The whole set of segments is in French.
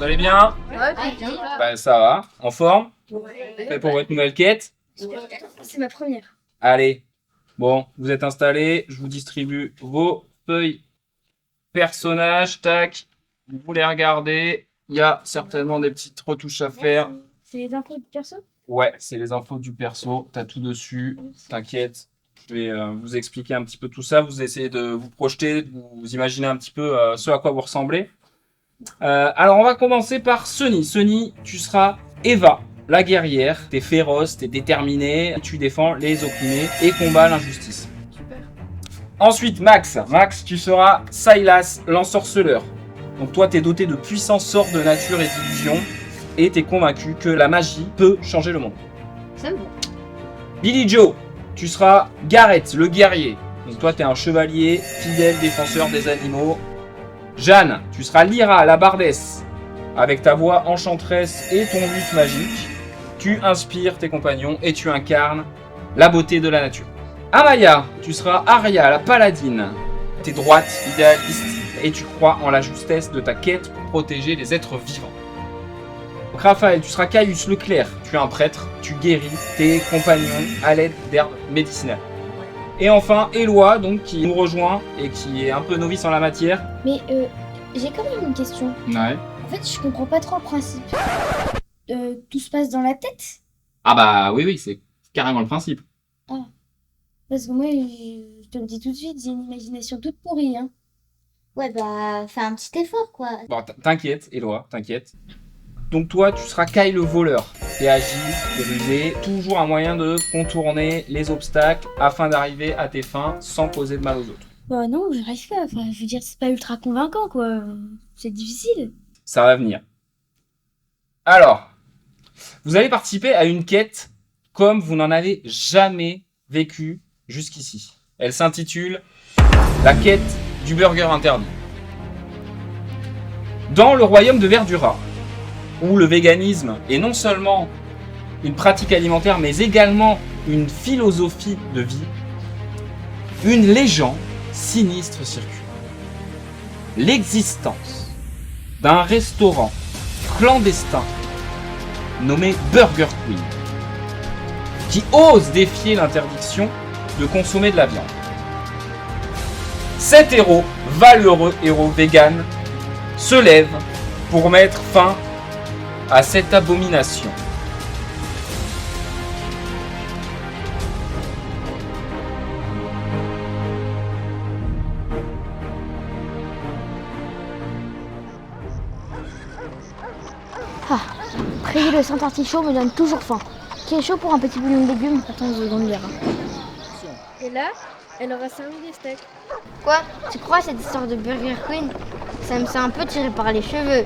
Vous allez bien? Ouais, très bien. Bah ça va. En forme? Ouais. Prêt pour votre nouvelle quête? C'est ma première. Allez. Bon, vous êtes installés. Je vous distribue vos feuilles personnages. Tac. Vous les regardez. Il y a certainement des petites retouches à faire. C'est les infos du perso? Ouais, c'est les infos du perso. T'as tout dessus. T'inquiète. Je vais vous expliquer un petit peu tout ça. Vous essayez de vous projeter, de vous imaginer un petit peu ce à quoi vous ressemblez. Alors, on va commencer par Sunny. Sunny, tu seras Eva, la guerrière. T'es féroce, t'es déterminée. Tu défends les opprimés et combats l'injustice. Super. Ensuite, Max. Max, tu seras Silas, l'ensorceleur. Donc toi, t'es doté de puissants sorts de nature et d'illusion. Et t'es convaincu que la magie peut changer le monde. Ça me va. Billy Joe, tu seras Gareth, le guerrier. Donc toi, t'es un chevalier, fidèle défenseur des animaux. Jeanne, tu seras Lyra, la bardesse. Avec ta voix enchanteresse et ton luth magique, tu inspires tes compagnons et tu incarnes la beauté de la nature. Amaya, tu seras Arya, la paladine. T'es droite, idéaliste et tu crois en la justesse de ta quête pour protéger les êtres vivants. Donc, Raphaël, tu seras Caius, le clerc. Tu es un prêtre, tu guéris tes compagnons à l'aide d'herbes médicinales. Et enfin, Éloi, donc, qui nous rejoint et qui est un peu novice en la matière. Mais j'ai quand même une question. Ouais. En fait, je comprends pas trop le principe. Tout se passe dans la tête? Ah bah oui, c'est carrément le principe. Parce que moi, je te le dis tout de suite, j'ai une imagination toute pourrie, hein. Ouais, bah, fais un petit effort, quoi. Bon, t'inquiète, Éloi, t'inquiète. Donc toi, tu seras Kai le voleur. T'es agile, t'es rusé, toujours un moyen de contourner les obstacles afin d'arriver à tes fins sans causer de mal aux autres. Bah non, j'arrive pas. Enfin, je veux dire, c'est pas ultra convaincant, quoi. C'est difficile. Ça va venir. Alors, vous allez participer à une quête comme vous n'en avez jamais vécu jusqu'ici. Elle s'intitule La quête du burger interdit. Dans le royaume de Verdura, où le véganisme est non seulement une pratique alimentaire, mais également une philosophie de vie, une légende sinistre circule. L'existence d'un restaurant clandestin nommé Burger Queen, qui ose défier l'interdiction de consommer de la viande. Cet héros, valeureux héros vegan, se lève pour mettre fin à cette abomination. Prier le Saint-Artichaut me donne toujours faim. Qui est chaud pour un petit bouillon de légumes? Attends, je vais lire. Et là, elle aura servi des steaks. Quoi? Tu crois à cette histoire de Burger Queen? Ça me semble un peu tiré par les cheveux.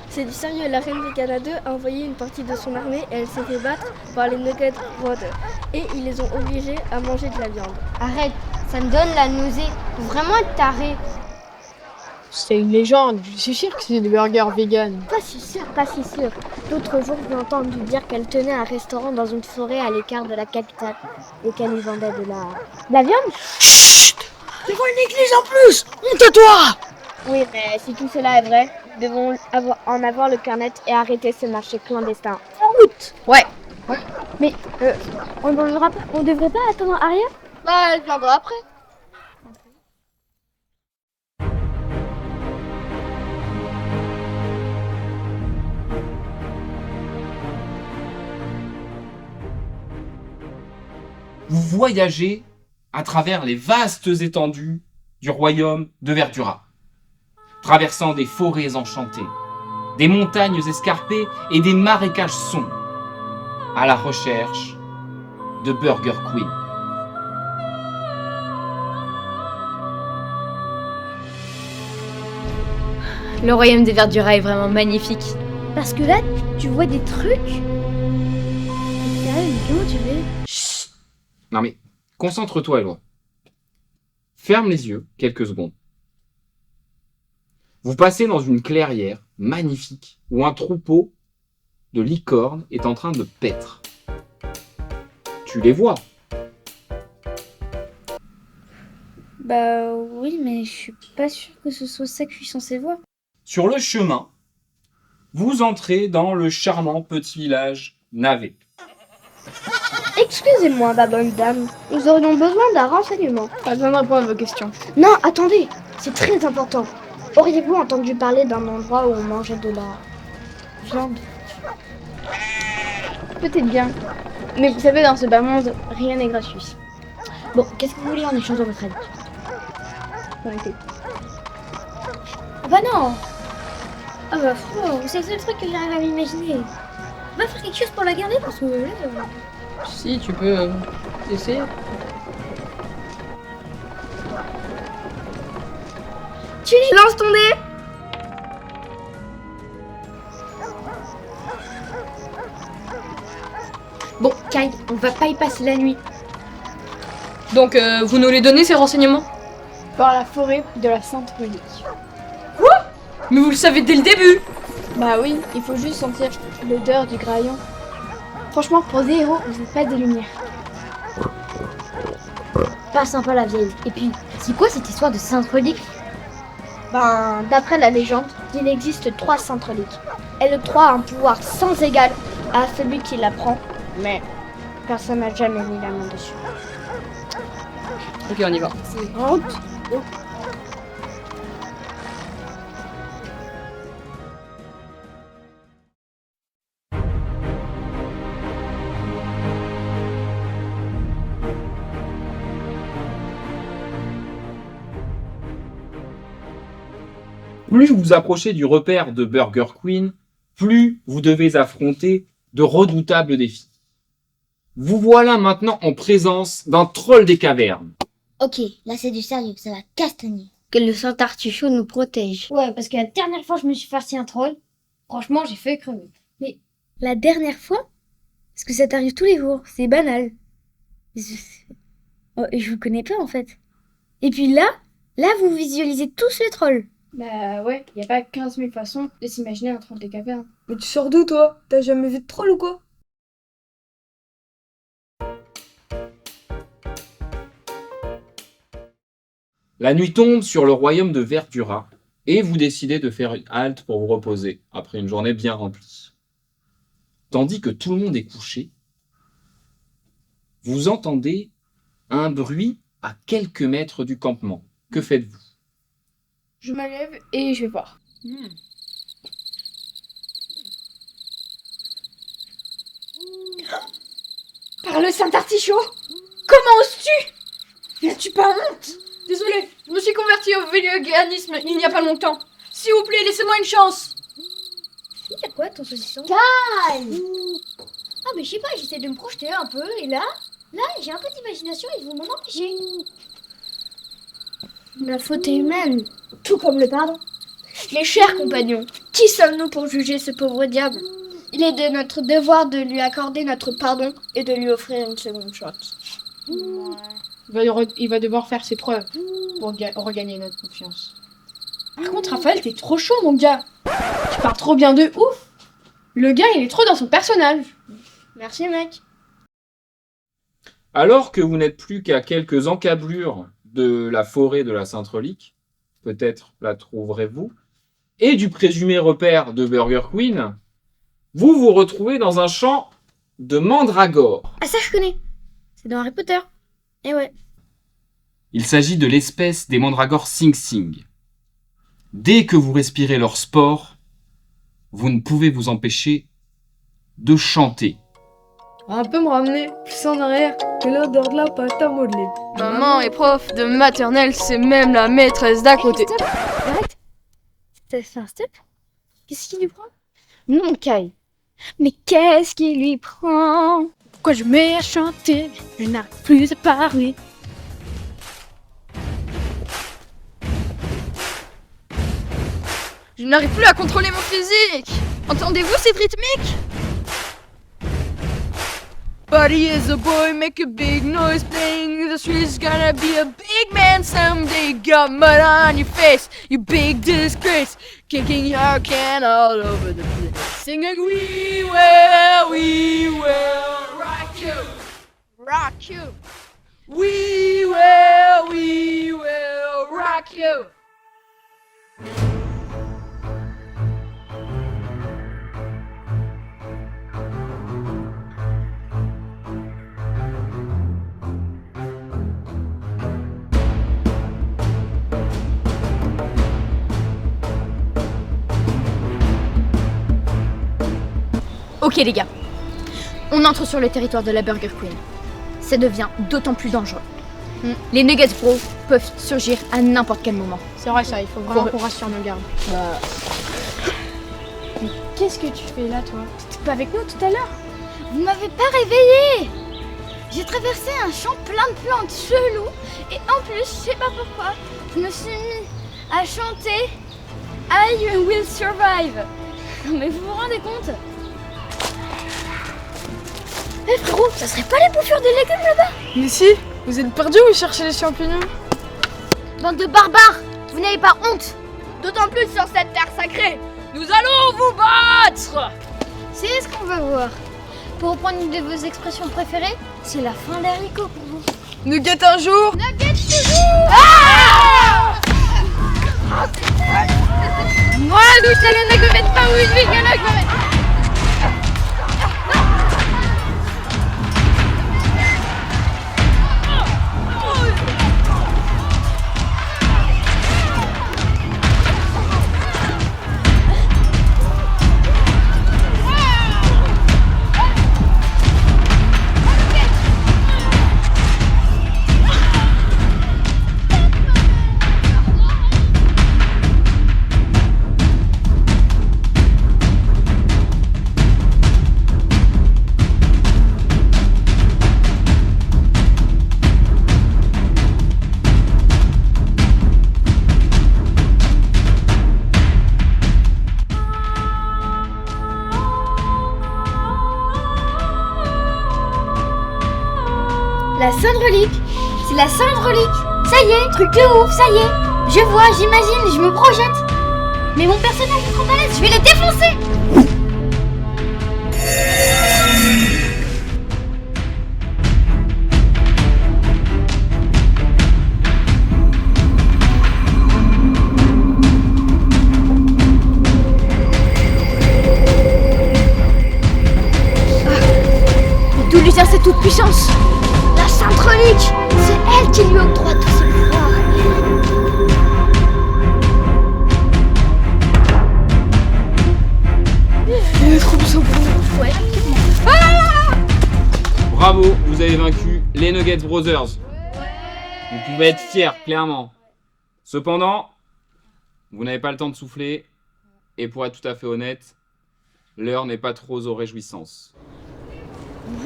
C'est du sérieux, la reine des Canada a envoyé une partie de son armée et elle s'est fait battre par les Nugget Brothers. Et ils les ont obligés à manger de la viande. Arrête, ça me donne la nausée. Faut vraiment être taré. C'est une légende, je suis sûre que c'est des burgers vegan. Pas si sûr, pas si sûr. L'autre jour, j'ai entendu dire qu'elle tenait un restaurant dans une forêt à l'écart de la capitale et qu'elle y vendait de la viande. Chut! Devant une église en plus! Honte à toi! Oui, mais si tout cela est vrai, nous devons en avoir le cœur net et arrêter ce marché clandestin. En route! Ouais. Mais on devrait pas attendre Aria? Bah, elle viendra après. Vous voyagez à travers les vastes étendues du royaume de Verdura, traversant des forêts enchantées, des montagnes escarpées et des marécages sombres, à la recherche de Burger Queen. Le royaume de Verdura est vraiment magnifique. Parce que là, tu vois des trucs. Sérieux, mais comment tu fais? Non mais, concentre-toi, Éloi. Ferme les yeux quelques secondes. Vous passez dans une clairière magnifique où un troupeau de licornes est en train de paître. Tu les vois. Bah oui, mais je suis pas sûre que ce soit ça que je suis censée voir. Sur le chemin, vous entrez dans le charmant petit village navé. Excusez-moi, ma bonne dame. Nous aurions besoin d'un renseignement. Pas besoin de répondre à vos questions. Non, attendez, c'est très important. Auriez-vous entendu parler d'un endroit où on mangeait de la viande? Peut-être bien. Mais vous savez, dans ce bas monde, rien n'est gratuit. Bon, qu'est-ce que vous voulez en échange de votre aide? Ah bah non. Ah bah c'est le seul truc que j'arrive à m'imaginer. On va faire quelque chose pour la garder parce que là... Si, tu peux essayer. Lance ton dé. Bon, Kai, on va pas y passer la nuit. Donc, vous nous les donnez, ces renseignements? Par la forêt de la Sainte Relique. Mais vous le savez dès le début! Bah oui, il faut juste sentir l'odeur du graillon. Franchement, pour des héros, vous n'êtes pas des lumières. Pas sympa la vieille. Et puis, C'est quoi cette histoire de sainte relique? Ben, d'après la légende, il existe 3 saintes reliques. Et le 3 a un pouvoir sans égal à celui qui la prend. Mais personne n'a jamais mis la main dessus. Ok, on y va. Plus vous approchez du repère de Burger Queen, plus vous devez affronter de redoutables défis. Vous voilà maintenant en présence d'un troll des cavernes. Ok, là c'est du sérieux, ça va castagner. Que le Saint Artichaut nous protège. ouais, parce que la dernière fois je me suis farci un troll, franchement j'ai fait crever. Mais la dernière fois? Parce que ça t'arrive tous les jours, c'est banal. Oh, je vous connais pas en fait. Et puis là vous visualisez tous les trolls. Bah ouais, y a pas 15 000 façons de s'imaginer un troll des cavernes. Mais tu sors d'où, toi? T'as jamais vu de troll ou quoi? La nuit tombe sur le royaume de Verdura et vous décidez de faire une halte pour vous reposer après une journée bien remplie. Tandis que tout le monde est couché, vous entendez un bruit à quelques mètres du campement. Que faites-vous? Je me lève et je vais voir. Par le Saint-Artichaut! Comment oses-tu? N'as-tu pas honte? Désolé, je me suis converti au véganisme il n'y a pas longtemps. S'il vous plaît, laissez-moi une chance. C'est quoi ton saucisson? Calme. Ah mais je sais pas, j'essaie de me projeter un peu et là j'ai un peu d'imagination et vous m'en empêchez. La faute est humaine. Tout comme le pardon. Mes chers compagnons, qui sommes-nous pour juger ce pauvre diable? Il est de notre devoir de lui accorder notre pardon et de lui offrir une seconde chance. Il va devoir faire ses preuves pour regagner notre confiance. Par contre, Raphaël, t'es trop chaud, mon gars. Tu parles trop bien de ouf. Le gars, il est trop dans son personnage. Merci mec. Alors que vous n'êtes plus qu'à quelques encablures de la forêt de la Sainte Relique, peut-être la trouverez-vous, et du présumé repère de Burger Queen, vous vous retrouvez dans un champ de mandragore. Ah ça je connais. C'est dans Harry Potter. Eh ouais. Il s'agit de l'espèce des mandragores Sing Sing. Dès que vous respirez leur spore, vous ne pouvez vous empêcher de chanter. Un peu me ramener plus en arrière que l'odeur de la pâte à modeler. Maman est prof de maternelle, c'est même la maîtresse d'à côté. Stop. Arrête. T'as fait un step? Qu'est-ce qui lui prend? Non, Kai. Mais qu'est-ce qui lui prend? Pourquoi je mets à chanter? Je n'arrive plus à parler. Je n'arrive plus à contrôler mon physique. Entendez-vous cette rythmique? Buddy is a boy, make a big noise, playing in the streets, gonna be a big man someday. Got mud on your face, you big disgrace, kicking your can all over the place, singing we will rock you, rock you. We will rock you. Ok les gars, on entre sur le territoire de la Burger Queen. Ça devient d'autant plus dangereux. Les Nuggets Bros peuvent surgir à n'importe quel moment. C'est vrai ça, il faut vraiment qu'on rassure nos gardes. Mais qu'est-ce que tu fais là toi? T'étais pas avec nous tout à l'heure? Vous m'avez pas réveillée. J'ai traversé un champ plein de plantes cheloues et en plus, je sais pas pourquoi, je me suis mis à chanter I will survive. Non mais vous vous rendez compte? Eh frérot, ça serait pas les bouffures de légumes là-bas? Mais si, vous êtes perdus ou cherchez les champignons? Bande de barbares, vous n'avez pas honte? D'autant plus sur cette terre sacrée. Nous allons vous battre. C'est ce qu'on veut voir. Pour reprendre une de vos expressions préférées, c'est la fin des haricots pour vous. Nugget un jour. Nuggets toujours. Moi, nous allons ne mettre pas où je vais gagner. La Sainte-Relique. C'est la Sainte-Relique. Ça y est, truc de ouf, ça y est. Je vois, j'imagine, je me projette. Mais mon personnage est trop balèze, je vais le défoncer. D'où lui vient cette toute puissance? La Sainte-Relique. C'est elle qui lui octroie tous ses pouvoirs. Bravo, vous avez vaincu les Nuggets Brothers. Vous pouvez être fiers, clairement. Cependant, vous n'avez pas le temps de souffler. Et pour être tout à fait honnête, l'heure n'est pas trop aux réjouissances.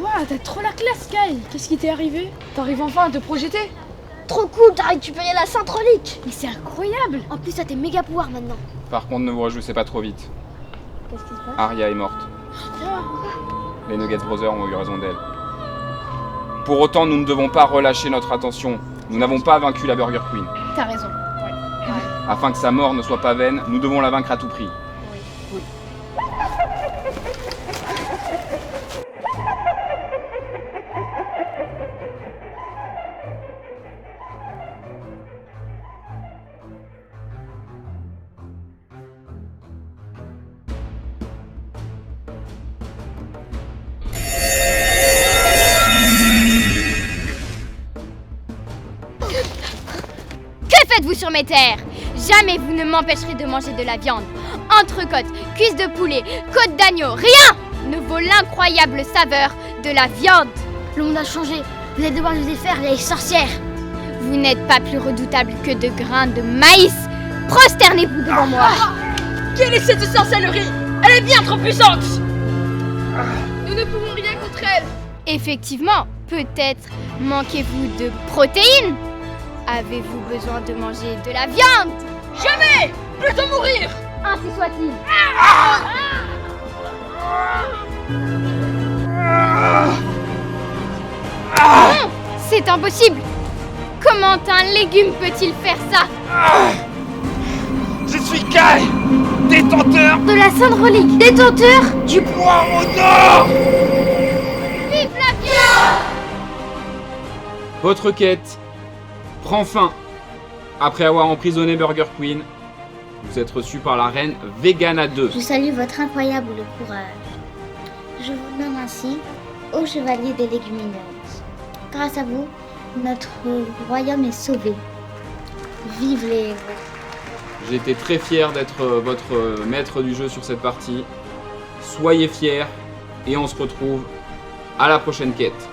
Waouh, t'as trop la classe, Kyle. Qu'est-ce qui t'est arrivé? T'arrives enfin à te projeter? Trop cool, t'as récupéré la Sainte-Relique. Mais c'est incroyable. En plus, t'as tes méga pouvoirs maintenant. Par contre, ne vous réjouissez pas trop vite. Qu'est-ce qui se passe? Arya est morte. Les Nuggets Brothers ont eu raison d'elle. Pour autant, nous ne devons pas relâcher notre attention. Nous n'avons pas vaincu la Burger Queen. T'as raison. Afin que sa mort ne soit pas vaine, nous devons la vaincre à tout prix. Que faites-vous sur mes terres? Jamais vous ne m'empêcherez de manger de la viande. Entrecôte, cuisses de poulet, côte d'agneau, rien ne vaut l'incroyable saveur de la viande. Le monde a changé. Vous allez devoir nous défaire, les sorcières. Vous n'êtes pas plus redoutable que de grains de maïs. Prosternez-vous devant moi. Quelle est cette sorcellerie? Elle est bien trop puissante. Nous ne pouvons rien contre elle. Effectivement, peut-être manquez-vous de protéines. Avez-vous besoin de manger de la viande? Jamais. Plutôt mourir. Ainsi soit-il. Non, c'est impossible. Comment un légume peut-il faire ça? Je suis Kai, détenteur De la Sainte-Relique, détenteur du poireau d'or. Vive la viande! Votre quête prend fin. Après avoir emprisonné Burger Queen, vous êtes reçu par la reine Vegana 2. Je salue votre incroyable courage. Je vous nomme ainsi haut chevalier des légumineuses. Grâce à vous, notre royaume est sauvé. Vive les héros. J'ai été très fier d'être votre maître du jeu sur cette partie. Soyez fiers et on se retrouve à la prochaine quête.